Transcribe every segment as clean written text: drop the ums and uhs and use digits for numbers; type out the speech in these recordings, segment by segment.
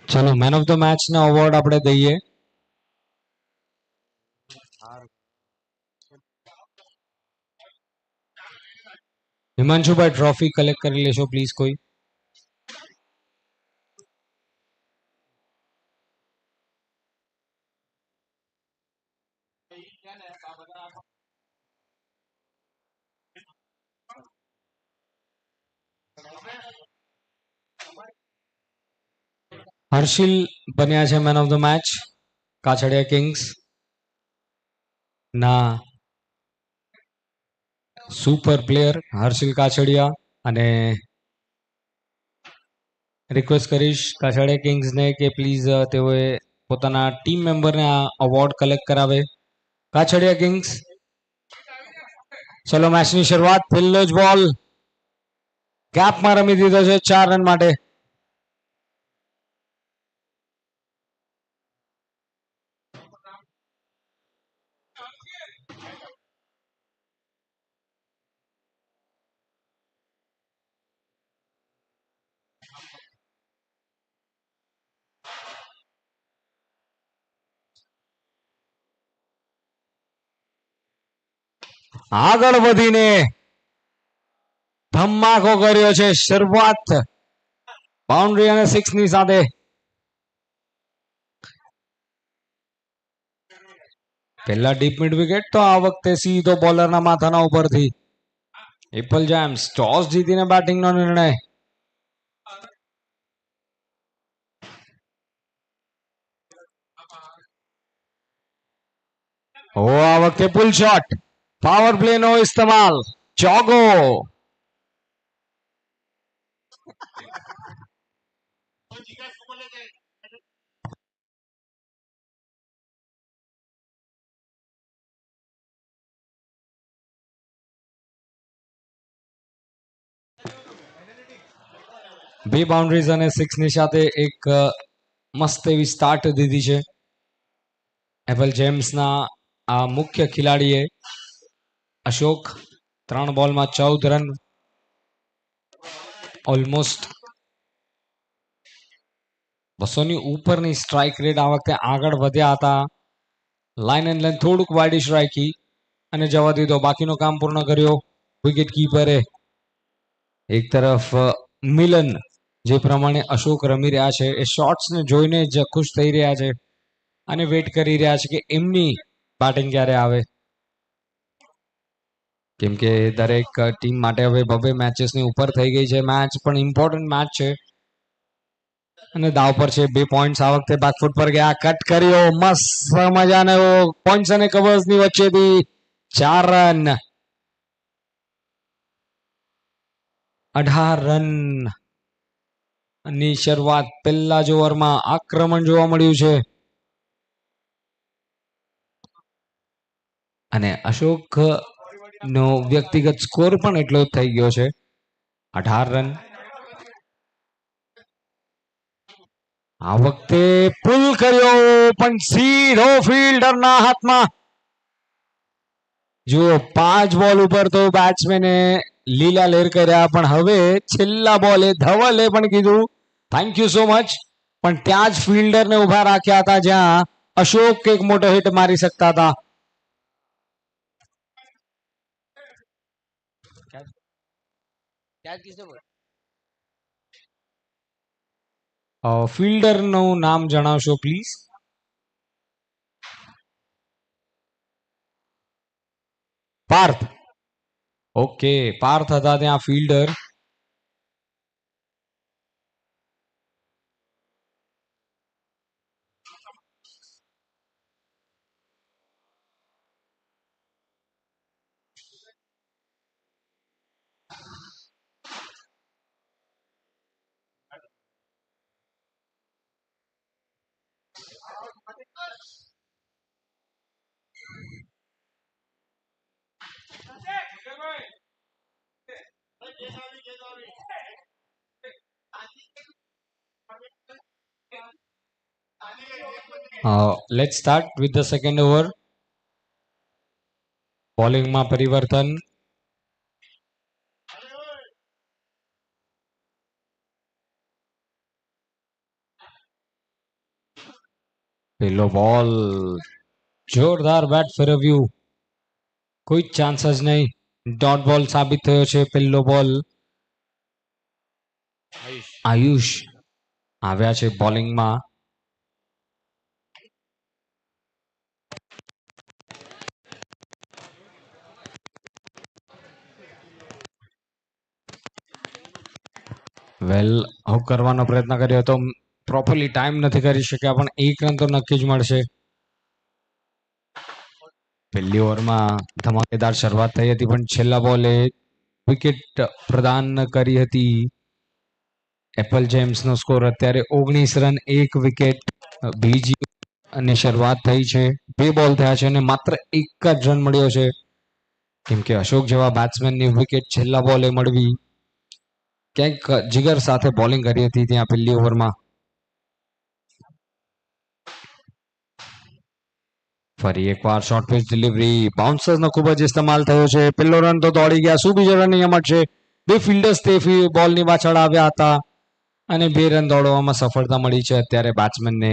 ચલો man of the match નો award આપણે દઈએ. હિમાંશુભાઈ ટ્રોફી કલેક્ટ કરી લેશો પ્લીઝ કોઈ. હર્ષિલ બન્યા છે main of the match. Kachhadiya Kings ના સુપર પ્લેયર હર્ષિલ કાછડિયા. અને રિક્વેસ્ટ કરીશ કાછડિયા કિંગ્સને કે પ્લીઝ તેઓએ પોતાના ટીમ મેમ્બરને આ અવોર્ડ કલેક્ટ કરાવે. કાછડિયા કિંગ્સ ચલો મેચની શરૂઆત. પહેલો જ બોલ ગેપમાં રમી દીધો છે 4 રન માટે. આગળ વધીને ધમાકો કર્યો છે. શરૂઆત બાઉન્ડ્રી અને 6 ની સાથે. પહેલા ડીપ મિડ વિકેટ તો આ વખતે સીધો બોલરના માથાના ઉપરથી. એપલ જેમ્સ ટોસ જીતીને બેટિંગનો નિર્ણય. આ વખતે પુલ શોટ. પાવર પ્લે નો ઇસ્તેમાલ. ચોગો. બે બાઉન્ડ્રીઝ અને 6 ની સાથે એક મસ્ત એવી સ્ટાર્ટ દીધી છે એપલ જેમ્સના આ મુખ્ય ખેલાડીએ. અશોક 3 બોલમાં 14 રન. ઓલમોસ્ટ 200 ની ઉપરની સ્ટ્રાઇક રેટ આ વખતે આગળ વધ્યા હતા. લાઇન એન્ડ લેન્થ થોડુંક વાઇડિશ રાખી અને જવા દીધો. બાકીનું કામ પૂર્ણ કર્યો વિકેટ કીપરે. એક તરફ મિલન જે પ્રમાણે અશોક રમી રહ્યા છે એ શોટ્સને જોઈને જ ખુશ થઈ રહ્યા છે અને વેટ કરી રહ્યા છે કે એમની બેટિંગ ક્યારે આવે. કેમ કે દરેક ટીમ માટે હવે 2 મેચેસની ઉપર થઈ ગઈ છે. મેચ પણ ઇમ્પોર્ટન્ટ મેચ છે અને દાવ પર છે. 2 પોઈન્ટ્સ આ વખતે બેકફૂટ પર ગયા. કટ કર્યો મસ્ત મજાનો પોઈન્ટ્સ અને કવર્સની વચ્ચેથી 4 રન. 18 રન ની શરૂઆત. પહેલા જ ઓવરમાં આક્રમણ જોવા મળ્યું છે અને અશોક નો વ્યક્તિગત સ્કોર પણ એટલો જ થઈ ગયો છે 18 રન. આ વખતે પુલ કર્યો પણ સીધો ફિલ્ડરના હાથમાં. જુઓ 5 બોલ ઉપર તો બેટ્સમેને લીલા લેર કર્યા પણ હવે છેલ્લા બોલે ધવલે પણ કીધું થેન્ક યુ સો મચ. પણ ત્યાં જ ફિલ્ડરને ઉભા રાખ્યા હતા જ્યાં અશોક એક મોટો હિટ મારી શકતા હતા. ફિલ્ડરનું નામ જણાવશો પ્લીઝ. પાર્થ. ઓકે પાર્થ હતા ત્યાં fielder. Let's start with the second over. બોલિંગમાં પરિવર્તન. પેલો બોલ જોરદાર બેટ ફેરવ્યું, કોઈ ચાન્સ જ નહીં. ડોટ બોલ સાબિત થયો છે પેલો બોલ. આયુષ આવ્યા છે બોલિંગમાં. વેલ આઉટ કરવાનો પ્રયત્ન કર્યો હતો, પ્રોપરલી ટાઈમ નથી કરી શક્યા, પણ એક રન તો નક્કી જ મળશે. પહેલી ઓવરમાં ધમાકેદાર શરૂઆત થઈ હતી, પણ છેલ્લા બોલે વિકેટ પ્રદાન કરી હતી. એપલ જેમ્સનો સ્કોર અત્યારે 19 રન 1 વિકેટ. બીજી અને શરૂઆત થઈ છે, 2 બોલ થયા છે અને માત્ર એક જ રન મળ્યો છે, કેમ કે અશોક જેવા બેટ્સમેનની વિકેટ છેલ્લા બોલે મળવી. ક્યાંક જીગર સાથે બોલિંગ કરી હતી ત્યાં પહેલી ઓવરમાં. ફરી એકવાર શોર્ટ પિચ ડિલિવરી, બાઉન્સર્સનો ખૂબ જ ઇસ્તેમાલ થયો છે. પહેલો રન તો દોડી ગયા, શું બીજો રન અહીંયા મળશે? 2 ફિલ્ડર્સ તે બોલની પાછળ આવ્યા હતા અને 2 રન દોડવામાં સફળતા મળી છે અત્યારે બેટ્સમેનને.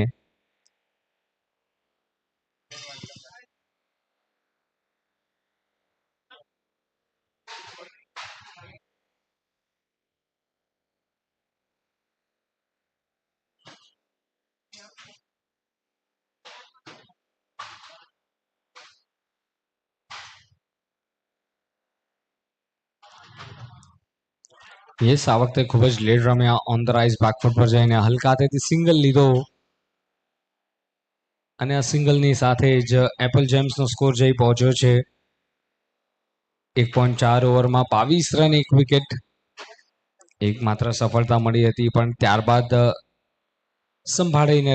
યસ, આ વખતે ખૂબ જ લેટ રમ્યા. ઓન ધ રાઇઝ બેકફૂટ પર જઈને હલકા હાથેથી સિંગલ લીધો અને આ સિંગલની સાથે જ એપલ જેમ્સનો સ્કોર જઈ પહોંચ્યો છે 1.4 ઓવરમાં 22 રન 1 વિકેટ. એકમાત્ર સફળતા મળી હતી, પણ ત્યારબાદ સંભાળીને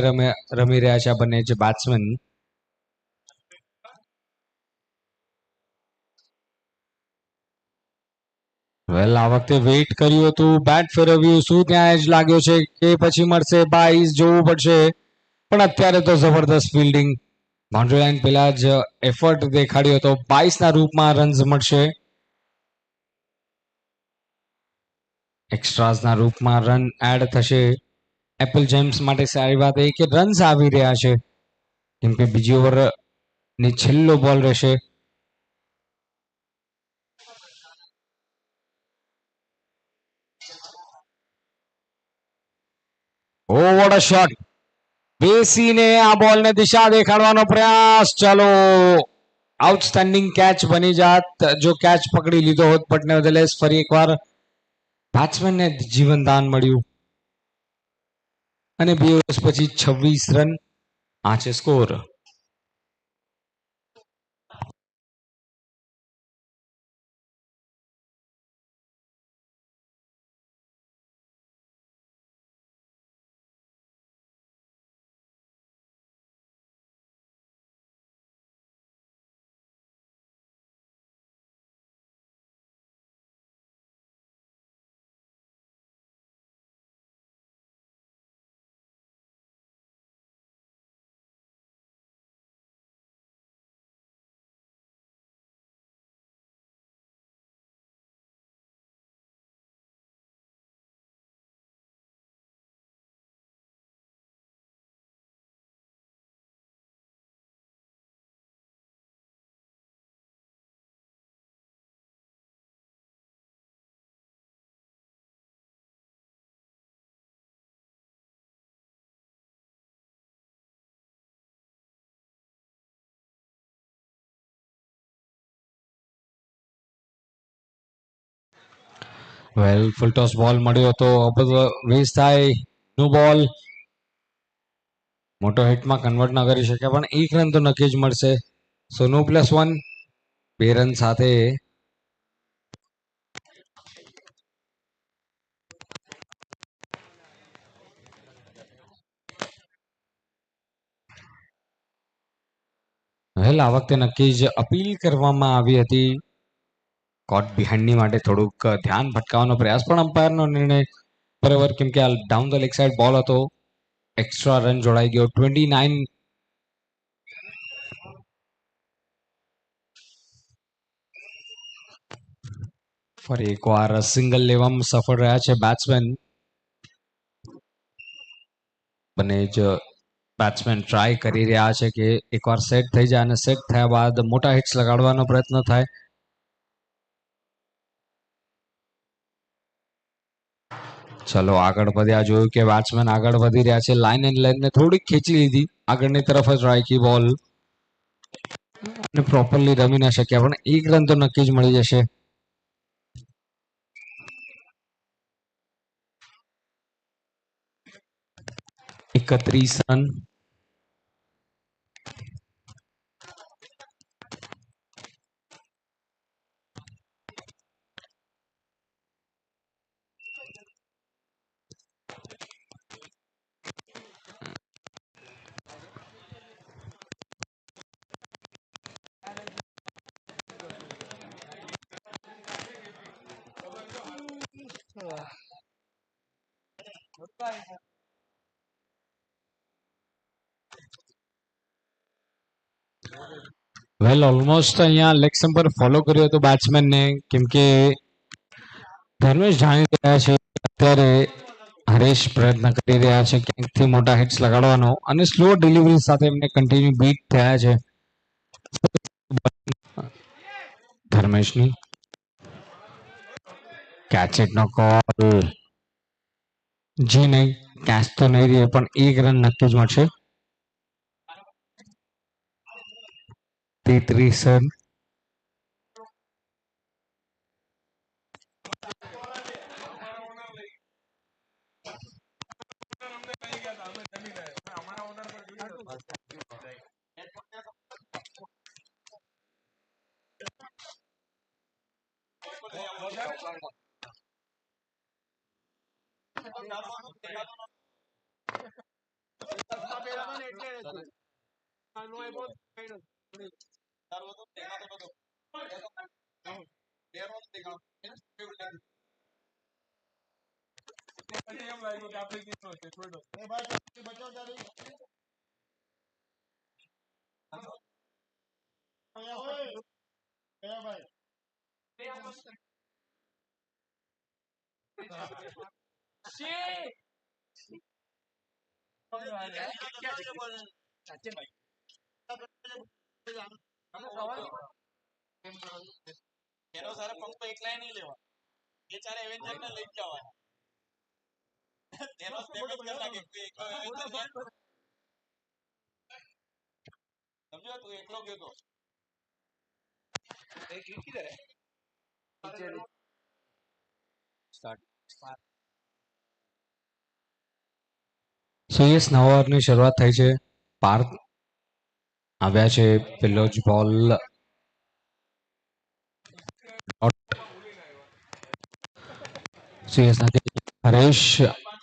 રમી રહ્યા છે આ બંને જે બેટ્સમેન. વેલ આ વખતે વેઇટ કર્યું હતું, બેટ ફેરવ્યું, શું ત્યાં જ લાગ્યો છે કે પછી મળશે 22? જોવું પડશે, પણ અત્યારે તો જબરદસ્ત ફિલ્ડિંગ. બાઉન્ડ્રી લાઈન પેલા જ એફર્ટ દેખાડ્યો હતો. 22 ના રૂપમાં રન્સ મળશે. એક્સ્ટ્રાઝના રૂપમાં રન એડ થશે. એપલ જેમ્સ માટે સારી વાત એ કે રન્સ આવી રહ્યા છે, કેમ કે બીજી ઓવરની છેલ્લો બોલ રહેશે. ઓ વોટ અ શોટ! બેસીને આ બોલને દિશા દેખાડવાનો પ્રયાસ. ચાલો, આઉટસ્ટેન્ડિંગ કેચ બની જાત જો કેચ પકડી લીધો હોત, બટ નેવરધેલેસ ફરી એકવાર બેટ્સમેનને જીવનદાન મળ્યું અને 2 ઓવર્સ પછી 26 રન. આ છે સ્કોર. વેલ ફૂલ ટોસ બોલ મળ્યો હતો, વેસ્ટ થાય. નો બોલ, મોટો હિટમાં કન્વર્ટ ન કરી શકે, પણ 1 રન તો નક્કી જ મળશે. સો નો +1, 2 રન સાથે. વેલ આ વખતે નક્કી જ અપીલ કરવામાં આવી હતી કોટ બિહાઇન્ડની માટે. થોડુંક ધ્યાન ભટકાવવાનો પ્રયાસ, પણ અમ્પાયરનો નિર્ણય બરાબર, કેમ કે આ ડાઉન ધ લેગ સાઈડ બોલ હતો. એક્સ્ટ્રા રન જોડાઈ ગયો. 29. ફરી એકવાર સિંગલ લેવામાં સફળ રહ્યા છે બેટ્સમેન. બંને જ બેટ્સમેન ટ્રાય કરી રહ્યા છે કે એકવાર સેટ થઈ જાય અને સેટ થયા બાદ મોટા હિટ્સ લગાડવાનો પ્રયત્ન થાય. ચલો આગળ વધ્યા, જોયું કે બેટ્સમેન આગળ વધી રહ્યા છે. લાઇન એન્ડ લેન્થને થોડીક ખેંચી લીધી આગળની તરફ જ રાયકી બોલ અને પ્રોપરલી રમી ના શક્યા, પણ એક રન તો નક્કી જ મળી જશે. એકત્રીસ રન. વેલ ઓલમોસ્ટ અહીંયા લેગ સ્ટમ્પ પર ફોલો કર્યો હતો બેટ્સમેનને, કેમ કે ધર્મેશ જાણી રહ્યા છે અત્યારે હરેશ પ્રયત્ન કરી રહ્યા છે ક્યાંકથી મોટા હિટ્સ લગાડવાનો, અને સ્લો ડિલિવરી સાથે એમને કન્ટિન્યુ બીટ થયા છે ધર્મેશની. Catch it no call. જી નહીં, કેચ તો નહીં રહે પણ એક રન નક્કી જ મળશે. 33 રન. સો યસ, નવા ઓવરની શરૂઆત થઈ છે. પાર્થ આવ્યા છે, પેલો જ બોલ હરેશ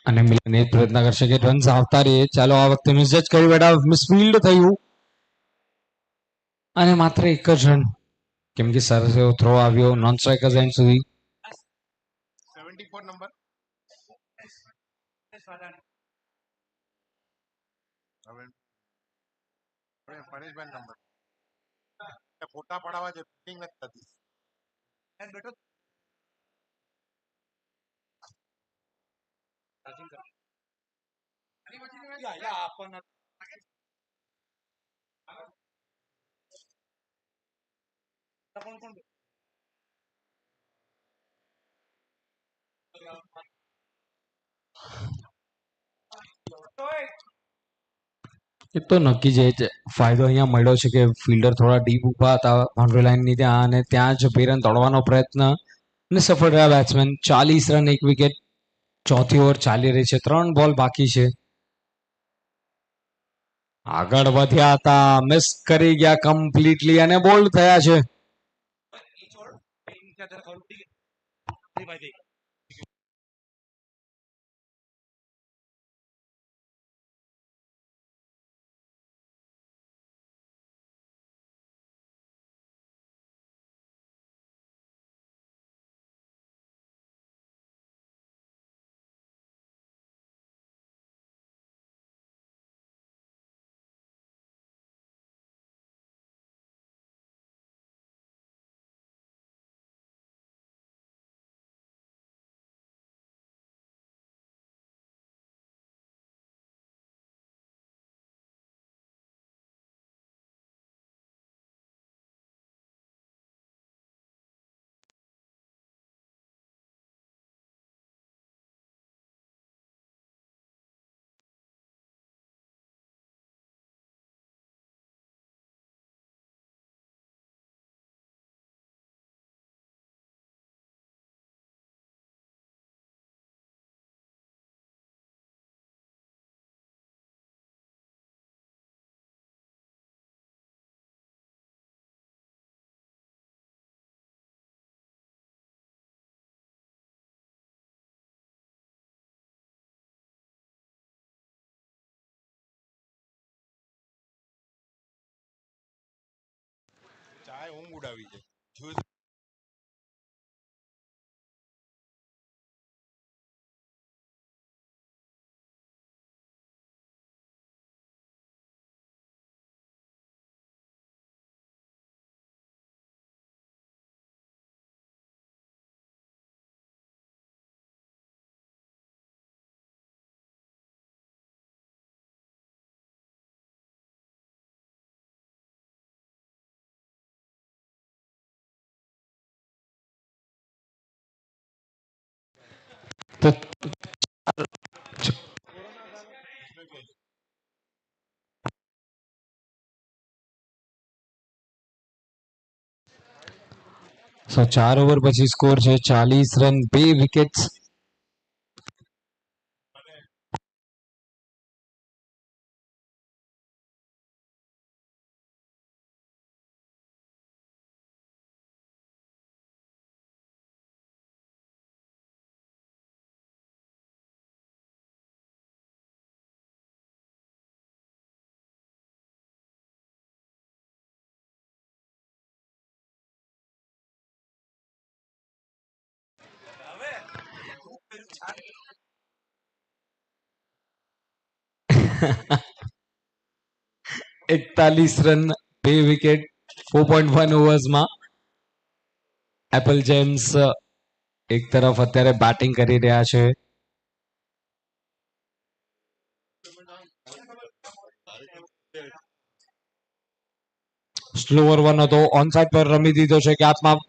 અને મિલન એ પ્રયત્ન કરશે કે રન્સ આવતા રહે. ચાલો આ વખતે મિસ જ કરી બેઠા, મિસફિલ્ડ થયું અને માત્ર એક જ રન, કેમ કે સરસ એવો થ્રો આવ્યો નોન સ્ટ્રાઇકર્સ એન્ડ સુધી. પરેશભાઈ નંબર ફોટા પડાવવા છે, ફિટિંગ નથી થતી. એ તો નક્કી જ ફાયદો અહીંયા મળ્યો છે કે ફિલ્ડર થોડા ડીપ ઉભા હતા બાઉન્ડ્રી લાઇનની ત્યાં, અને ત્યાં જ બે રન તોડવાનો પ્રયત્ન અને સફળ રહ્યા બેટ્સમેન. 40 run, 1 wicket. ચોથી ઓવર ચાલી રહી છે, 3 બોલ બાકી છે. આગળ વધ્યા હતા, મિસ કરી ગયા કમ્પ્લીટલી અને બોલ્ડ થયા છે. આ ઊંઘ ઉડાવી છે. તો 4 ઓવર પછી સ્કોર છે 40 રન, 2 વિકેટ્સ. એકતાલીસ રન, 2 વિકેટ, 4.1 ઓવર્સમાં. એપલ જેમ્સ એક તરફ અત્યારે બેટિંગ કરી રહ્યા છે. સ્લો ઓવર 1 હતો, ઓન સાઇડ પર રમી દીધો છે, ગેપમાં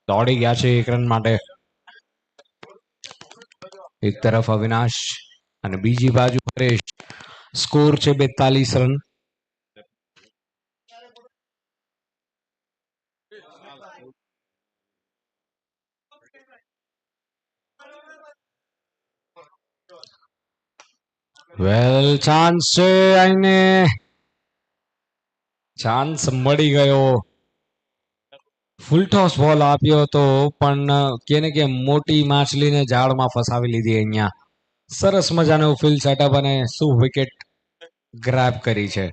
દોડી ગયા છે 1 રન માટે. એક તરફ અવિનાશ અને બીજી બાજુ પરેશ. સ્કોર છે 42 રન. વેલ ચાન્સ છે આઈને, ચાન્સ મળી ગયો. ફૂલ ટોસ બોલ આપ્યો હતો પણ કેને કે મોટી માછલીને જાળમાં ફસાવી લીધી અહીંયા. સરસ મજાનું ફિલ્ડ સેટઅપ અને શું વિકેટ ગ્રેબ કરી છે.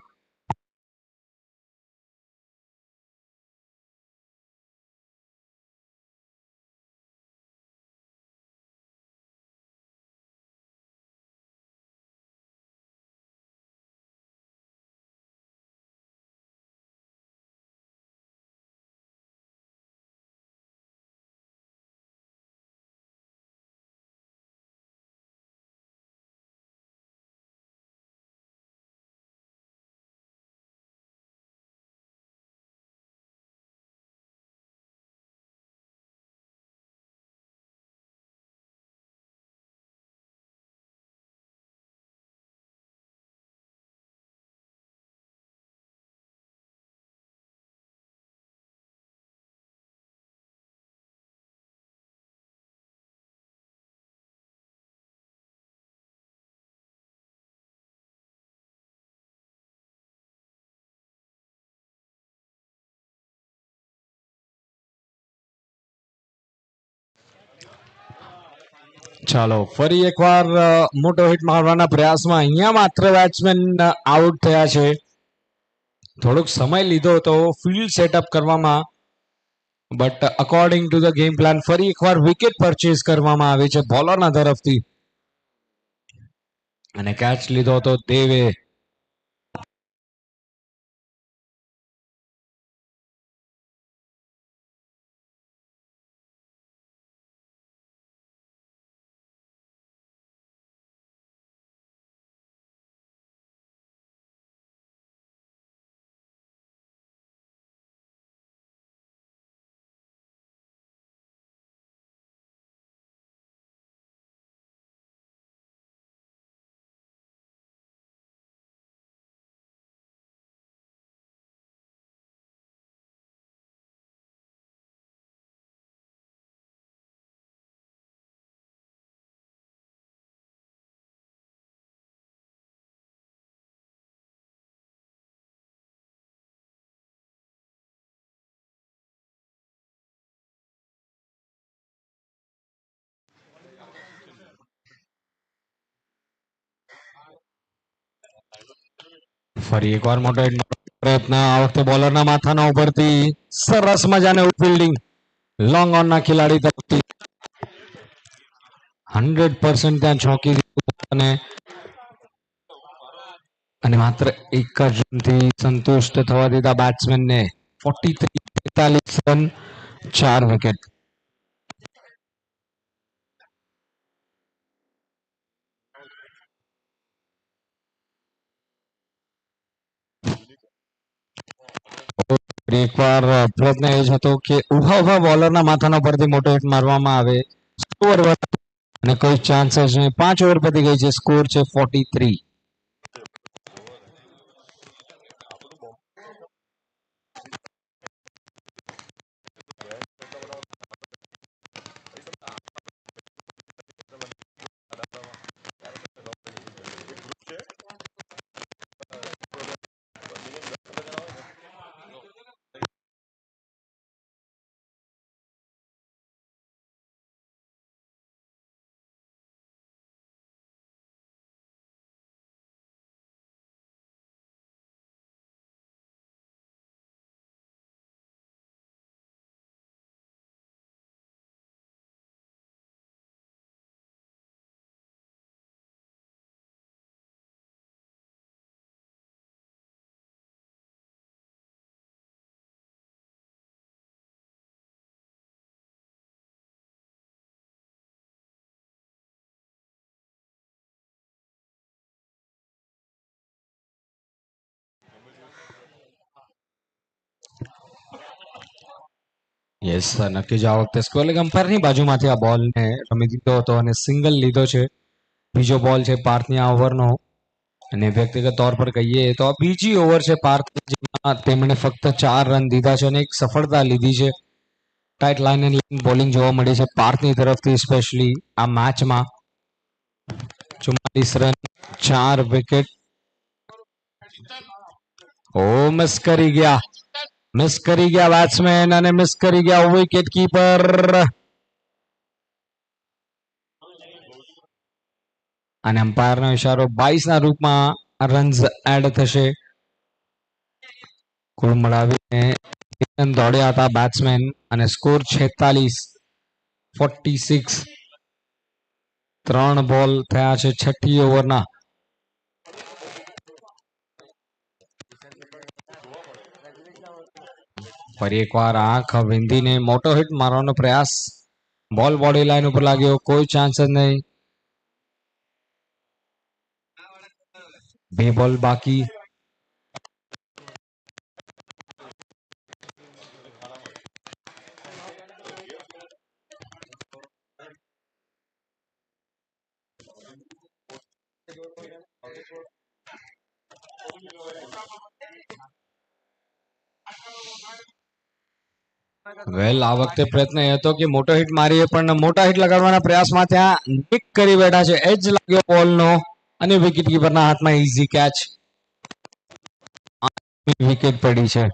ચાલો ફરી એકવાર મોટો હિટ મારવાના પ્રયાસમાં અહીંયા માત્ર બેટ્સમેન આઉટ થયા છે. થોડોક સમય લીધો હતો ફિલ્ડ સેટઅપ કરવામાં, but according to the game plan ફરી એકવાર વિકેટ પરચેઝ કરવામાં આવી છે બોલરના તરફથી અને કેચ લીધો હતો દેવે. ફરી એકવાર મોટો હિટ પ્રયત્ન આ વખતે બોલરના માથાના ઉપરથી સરસ મજાનું ફિલ્ડિંગ લોંગ ઓન ના ખેલાડી તરફથી 100% ત્યાં ચોકી દીધું અને માત્ર એક જ રનથી સંતુષ્ટ થવા દીધા બેટ્સમેનને 43 રન 4 વિકેટ. એકવાર પ્રયત્ન એ જ હતો કે ઉભા બોલરના માથાના પરથી મોટો હિટ મારવામાં આવે સ્કોર અને કોઈ ચાન્સ જ નહીં. 5 ઓવર પતી ગઈ છે. સ્કોર છે 43. યસ નક્કી જ આ વખતે સ્કોર અમ્પાયરની બાજુમાંથી આ બોલને રમી દીધો હતો અને સિંગલ લીધો છે. બીજો બોલ છે પાર્થની આ ઓવરનો અને વ્યક્તિગત તौर પર કહીએ તો આ બીજી ઓવર છે પાર્થ જેમાં તેમણે ફક્ત 4 રન દીધા છે અને એક સફળતા લીધી છે. Tight line end line bowling જોવા મળી છે પાર્થની તરફથી સ્પેશિયલી આ મેચમાં 44 રન 4 વિકેટ. મિસ કરી ગયા બેટ્સમેન અને મિસ કરી ગયા વિકેટ કીપર અને અમ્પાયરનો ઇશારો 22 ના રૂપમાં રન્સ એડ થશે. કુલ મળાવીને દોડ્યા હતા બેટ્સમેન અને સ્કોર 46. 3 બોલ થયા છે છઠ્ઠી ઓવરના. ફરી એકવાર આંખ વિંધીને મોટો હિટ મારવાનો પ્રયાસ. બોલ બોડી લાઈન ઉપર લાગ્યો, કોઈ ચાન્સ જ નહીં. 2 બોલ બાકી. વેલ આ વખતે પ્રયત્ન એ હતો કે મોટો હિટ મારીએ પણ મોટા હિટ લગાડવાના પ્રયાસમાં ત્યાં નિક કરી બેઠા છે. એજ લાગ્યો બોલનો અને વિકેટ કીપરના હાથમાં ઈઝી કેચ. વિકેટ પડી છે.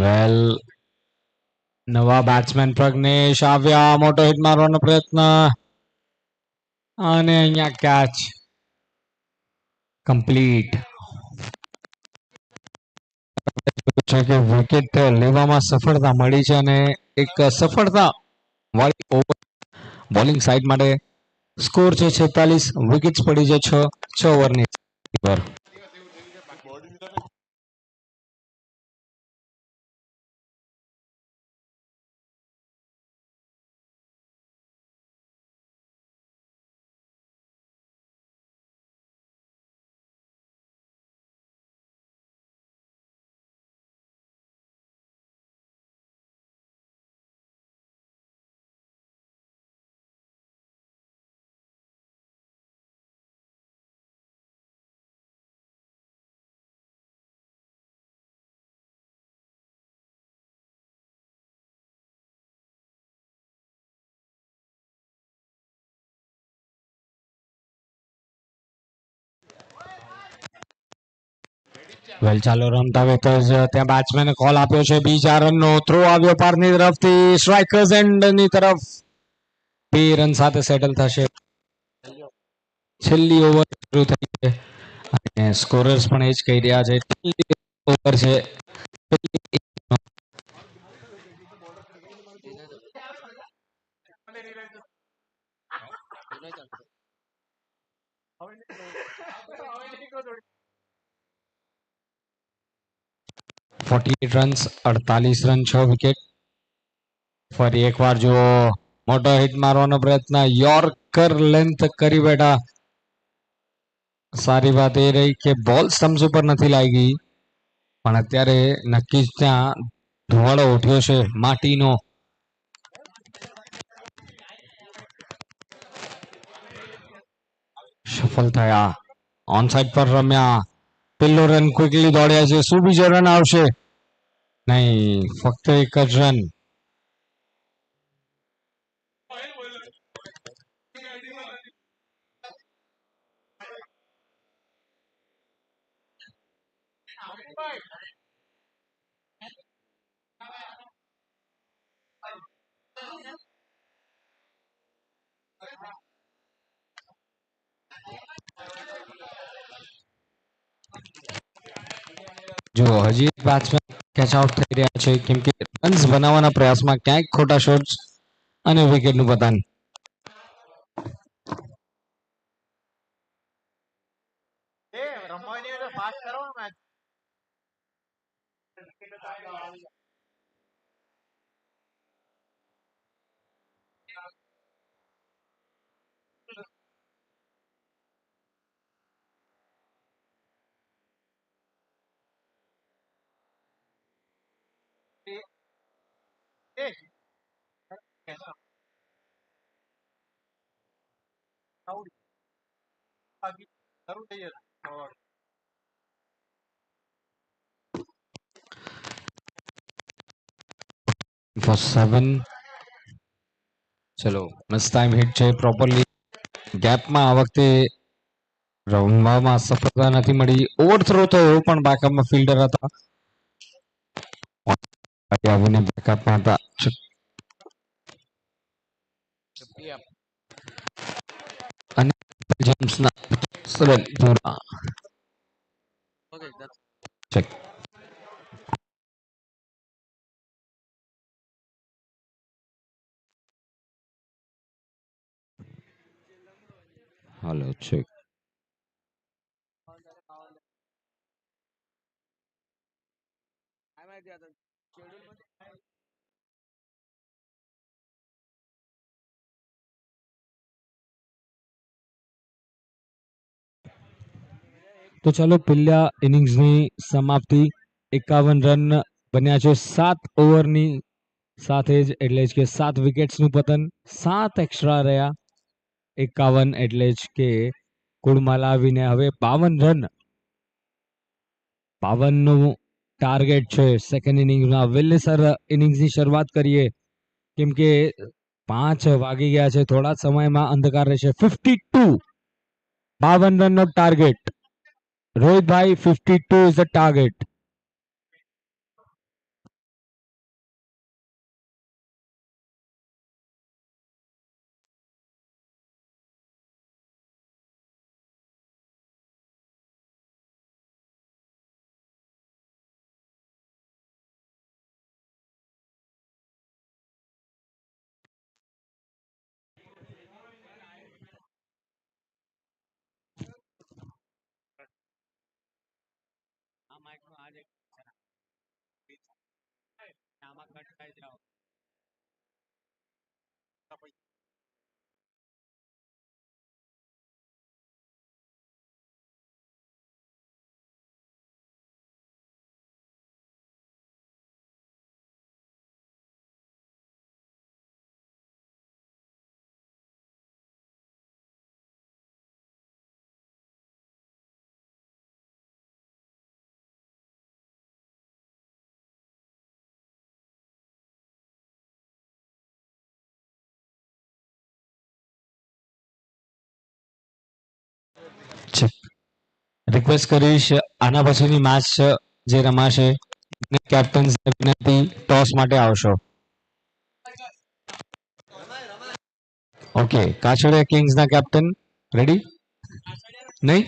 વેલ નવા બેટ્સમેન પ્રજ્ઞેશ આવ્યા, મોટો હિટ મારવાનો પ્રયત્ન અને અહીંયા કેચ કમ્પ્લીટ. છે કે વિકેટ લેવામાં સફળતા મળી છે અને એક સફળતા વાળી ઓવર બોલિંગ સાઇડ માટે. સ્કોર છે 46. વિકેટ્સ પડી છે 6 ઓવરની પર. વેલ ચાલો રમતા વેતર ત્યાં બેટ્સમેને કોલ આપ્યો છે. બીજા રનનો થ્રો આવ્યો પારની તરફથી. સ્ટ્રાઇકર્સ એન્ડની તરફ 2 રન સાથે સેટલ થશે. છેલ્લી ઓવર શરૂ થઈ છે અને સ્કોરર્સ પણ એ જ કહી રહ્યા છે. છેલ્લી ઓવર છે. Runs 48 run 6 wicket. ફરી એકવાર જુઓ મોટો હિટ મારવાનો પ્રયત્ન. યોર્કર લેન્થ કરી બેઠા. સારી વાત એ રહી કે બોલ સ્ટમ્પ્સ ઉપર નથી લાગી પણ અત્યારે નક્કી જ ત્યાં ધુવાડો ઉઠ્યો છે માટીનો. સફળ થયા. ઓન સાઇડ પર રમ્યા. પેલો રન ક્વિકલી દોડ્યા છે. શું બીજો રન આવશે? નહીં, ફક્ત એક જ રન. જો હજી એક બેટ્સમેન કેચ આઉટ થઈ રહ્યા છે કેમ કે રન્સ બનાવવાના પ્રયાસમાં ક્યાંક ખોટા શોટ્સ અને વિકેટનું પતન. For 7. ચલો મસ્ત ટાઈમ હિટ છે પ્રોપરલી. ગેપમાં આ વખતે રમવામાં સફળતા નથી મળી. ઓવર થ્રો થયો પણ બેકઅપમાં ફિલ્ડર હતા. આવીને બેકઅપમાં હતા. અને જેમ્સના રન પૂરા. ચેક. હાલો ચેક. તો ચાલો પહેલા ઇનિંગ્સની સમાપ્તિ. 51 રન બન્યા છે 7 ઓવરની સાથે જ, એટલે જ કે 7 વિકેટ્સનું પતન. 7 એક્સ્ટ્રા રહ્યા. 51 એટલે જ કે કુલ મલાવીને હવે 52 રન. 52 નું ટાર્ગેટ છે સેકન્ડ ઇનિંગમાં. વહેલી સર ઇનિંગ્સની શરૂઆત કરીએ કેમ કે 5 વાગી ગયા છે. થોડા સમયમાં અંધકાર રહેશે. 52. 52 રનનો target. Rohitbhai 52 is the target. Check. Request કરીશ આના પછીની મેચ જે રમાશે કેપ્ટન્સ વિનંતી ટોસ માટે આવશો. ઓકે, કાછડિયા કિંગ્સના કેપ્ટન રેડી? નહીં?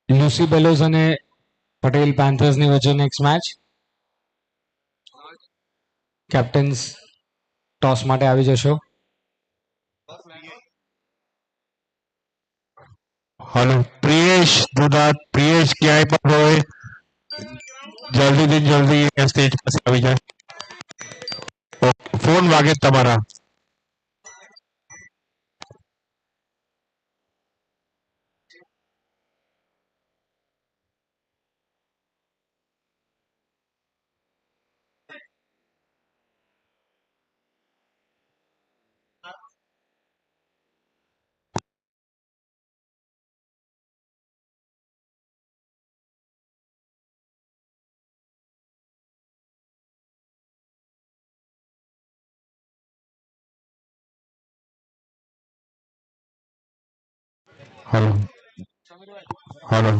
લ્યુસી બેલોઝ અને પટેલ પેન્થર્સની વચ્ચે નેક્સ્ટ મેચ. કેપ્ટન્સ ટોસ માટે આવી જશો. હલો પ્રિયેશ દુધાત, પ્રિયેશ ક્યાંય પણ હોય જલ્દીથી જલ્દી સ્ટેજ પાસે આવી જાય. ફોન વાગે તમારા. હલો હલો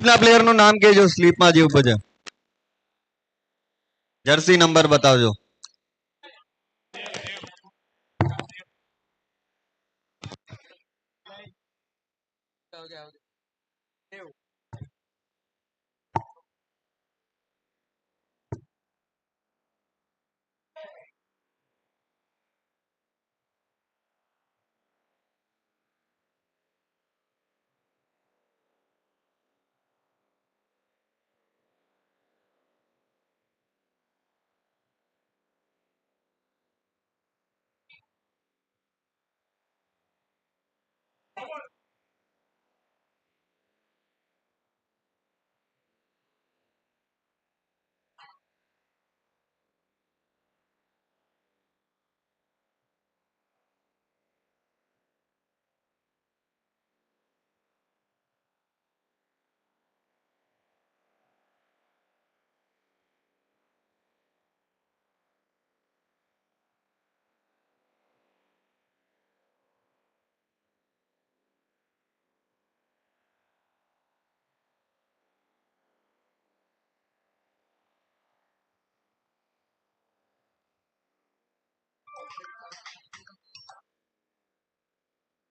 ના પ્લેયર નું નામ કહેજો સ્લીપમાં જે ઉપર છે જર્સી નંબર બતાવજો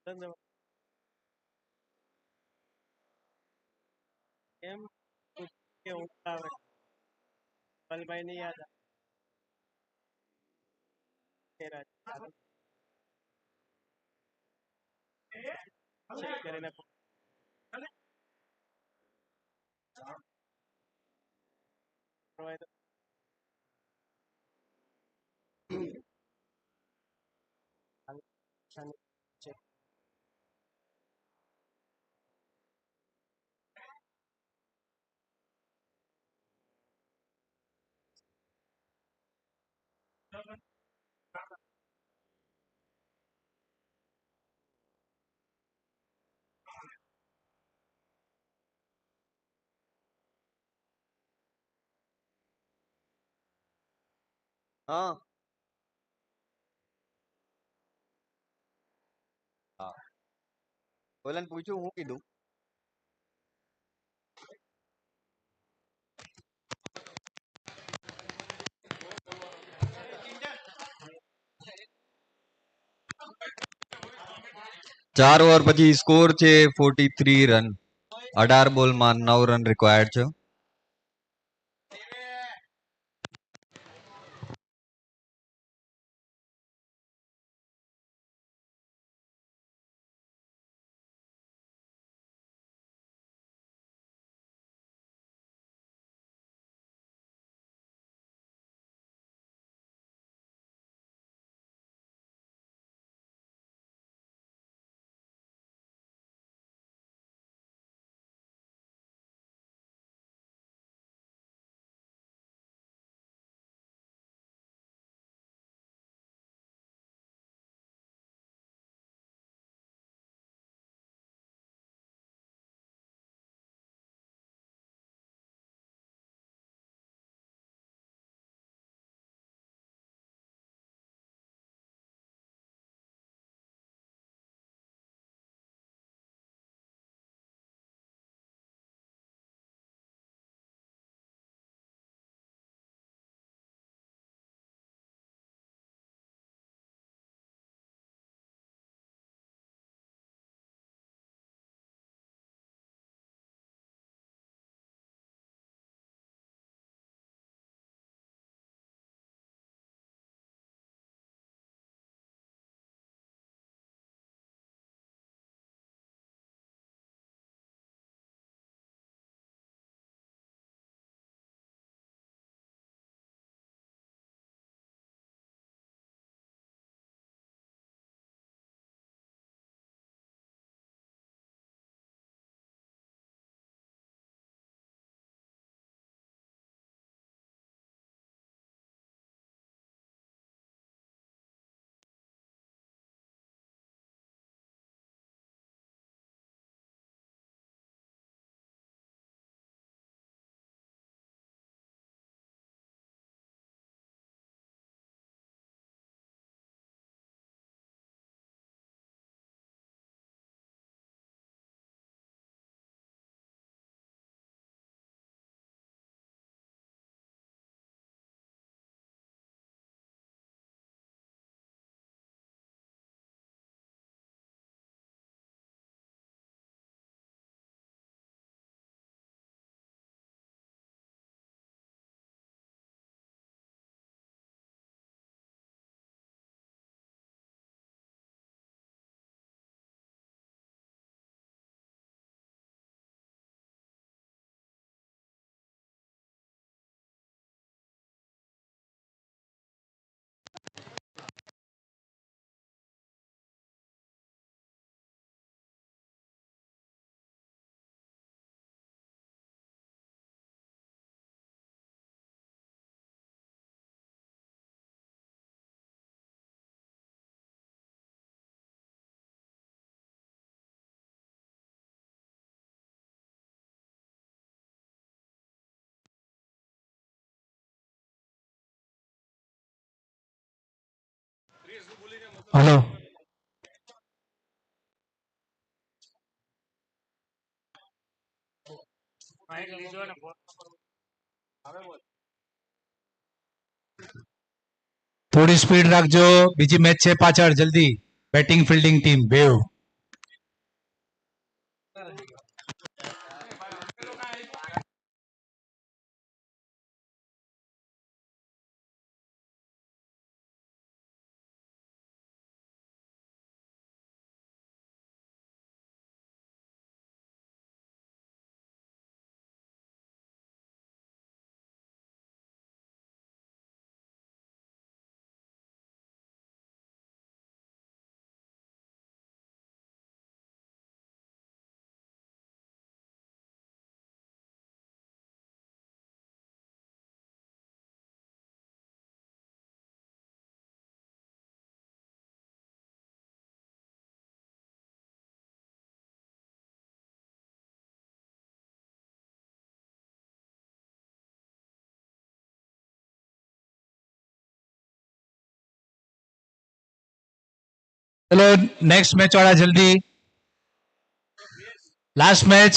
ધન્યવાદ એમ કે ઊંઘ આવે પલભાઈ ની યાદ આવે ચેક કરીને ચેક હા હા ઓલાને પૂછ્યું હું કીધું ચાર ઓવર પછી સ્કોર છે 43 રન 18 બોલમાં 9 રન રિક્વાયર્ડ છે हेलो થોડી સ્પીડ રાખજો બીજી મેચ છે પાછળ જલ્દી બેટિંગ ફિલ્ડિંગ ટીમ બેવ ચલો નેક્સ્ટ મેચ વાળા જલ્દી લાસ્ટ મેચ